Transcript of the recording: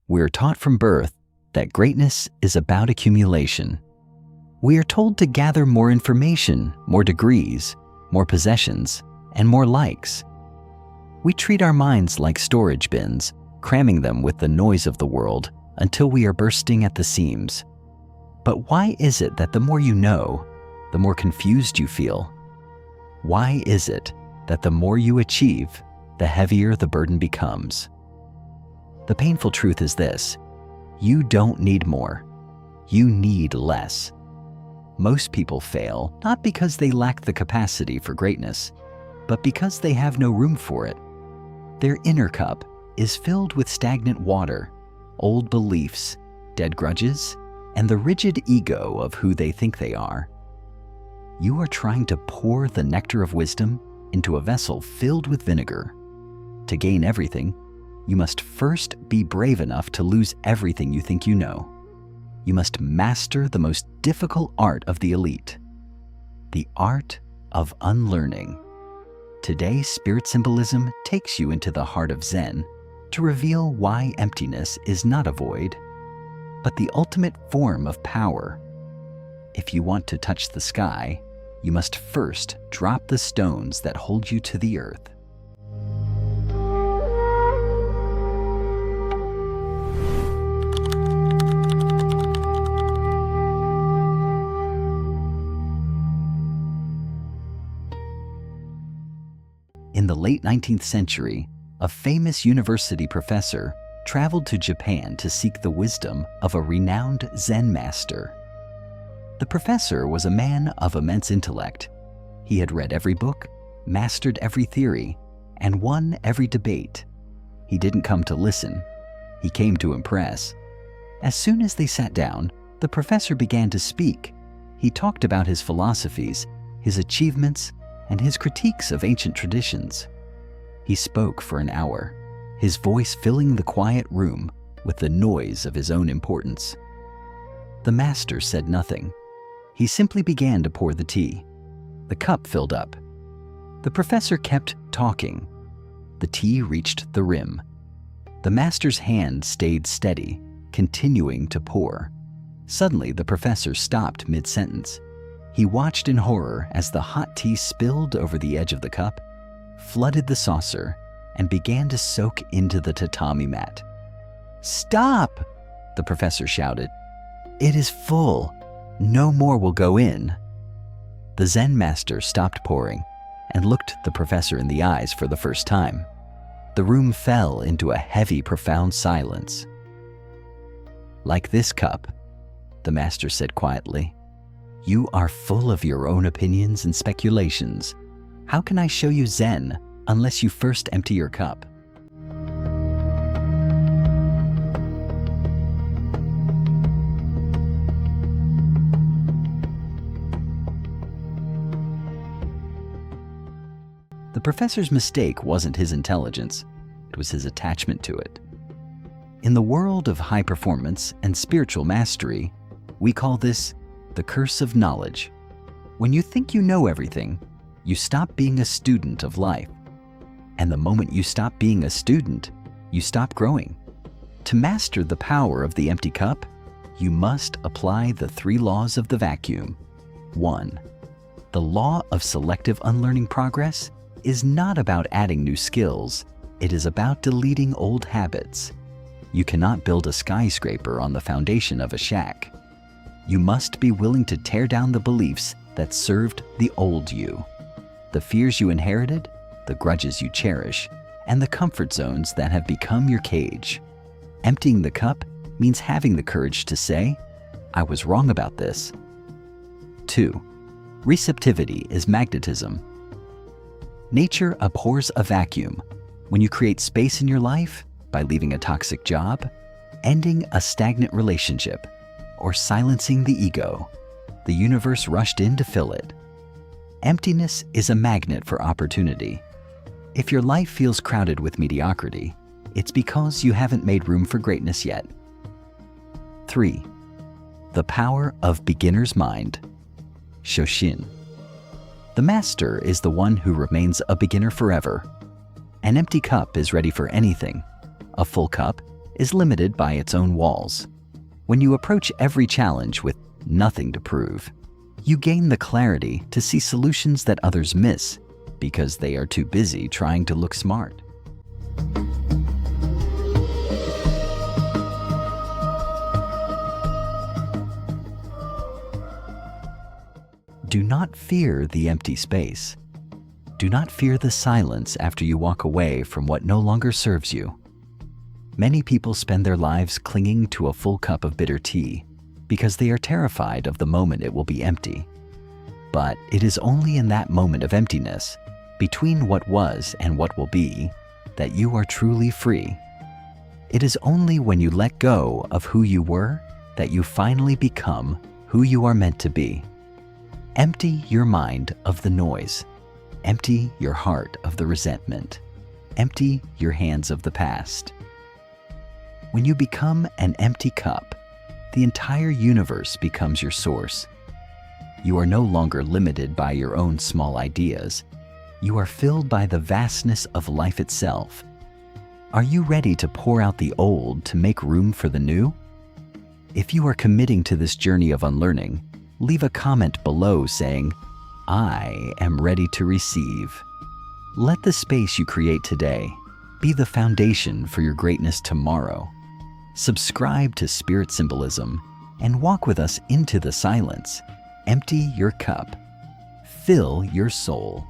We're taught from birth that greatness is about accumulation. We are told to gather more information, more degrees, more possessions, and more likes. We treat our minds like storage bins, cramming them with the noise of the world until we are bursting at the seams. But why is it that the more you know, the more confused you feel? Why is it that the more you achieve, the heavier the burden becomes? The painful truth is this: you don't need more. You need less. Most people fail not because they lack the capacity for greatness, but because they have no room for it. Their inner cup is filled with stagnant water, old beliefs, dead grudges, and the rigid ego of who they think they are. You are trying to pour the nectar of wisdom into a vessel filled with vinegar. To gain everything, you must first be brave enough to lose everything you think you know. You must master the most difficult art of the elite, the art of unlearning. Today, Spirit Symbolism takes you into the heart of Zen to reveal why emptiness is not a void, but the ultimate form of power. If you want to touch the sky, you must first drop the stones that hold you to the earth. In the late 19th century, a famous university professor traveled to Japan to seek the wisdom of a renowned Zen Master. The professor was a man of immense intellect. He had read every book, mastered every theory, and won every debate. He didn't come to listen. He came to impress. As soon as they sat down, the professor began to speak. He talked about his philosophies, his achievements, and his critiques of ancient traditions. He spoke for an hour, his voice filling the quiet room with the noise of his own importance. The master said nothing. He simply began to pour the tea. The cup filled up. The professor kept talking. The tea reached the rim. The master's hand stayed steady, continuing to pour. Suddenly, the professor stopped mid-sentence. He watched in horror as the hot tea spilled over the edge of the cup, flooded the saucer, and began to soak into the tatami mat. "Stop!" the professor shouted. "It is full. No more will go in." The Zen master stopped pouring and looked the professor in the eyes for the first time. The room fell into a heavy, profound silence. "Like this cup," the master said quietly, "you are full of your own opinions and speculations. How can I show you Zen unless you first empty your cup?" The professor's mistake wasn't his intelligence, it was his attachment to it. In the world of high performance and spiritual mastery, we call this the curse of knowledge. When you think you know everything, you stop being a student of life. And the moment you stop being a student, you stop growing. To master the power of the empty cup, you must apply the 3 laws of the vacuum. 1. The law of selective unlearning progress is not about adding new skills. It is about deleting old habits. You cannot build a skyscraper on the foundation of a shack. You must be willing to tear down the beliefs that served the old you, the fears you inherited, the grudges you cherish, and the comfort zones that have become your cage. Emptying the cup means having the courage to say, "I was wrong about this." 2. Receptivity is magnetism. Nature abhors a vacuum. When you create space in your life by leaving a toxic job, ending a stagnant relationship, or silencing the ego, the universe rushed in to fill it. Emptiness is a magnet for opportunity. If your life feels crowded with mediocrity, it's because you haven't made room for greatness yet. 3. The power of beginner's mind. Shoshin. The master is the one who remains a beginner forever. An empty cup is ready for anything. A full cup is limited by its own walls. When you approach every challenge with nothing to prove, you gain the clarity to see solutions that others miss because they are too busy trying to look smart. Do not fear the empty space. Do not fear the silence after you walk away from what no longer serves you. Many people spend their lives clinging to a full cup of bitter tea because they are terrified of the moment it will be empty. But it is only in that moment of emptiness, between what was and what will be, that you are truly free. It is only when you let go of who you were that you finally become who you are meant to be. Empty your mind of the noise. Empty your heart of the resentment. Empty your hands of the past. When you become an empty cup, the entire universe becomes your source. You are no longer limited by your own small ideas. You are filled by the vastness of life itself. Are you ready to pour out the old to make room for the new? If you are committing to this journey of unlearning, leave a comment below saying, "I am ready to receive." Let the space you create today be the foundation for your greatness tomorrow. Subscribe to Spirit Symbolism and walk with us into the silence. Empty your cup. Fill your soul.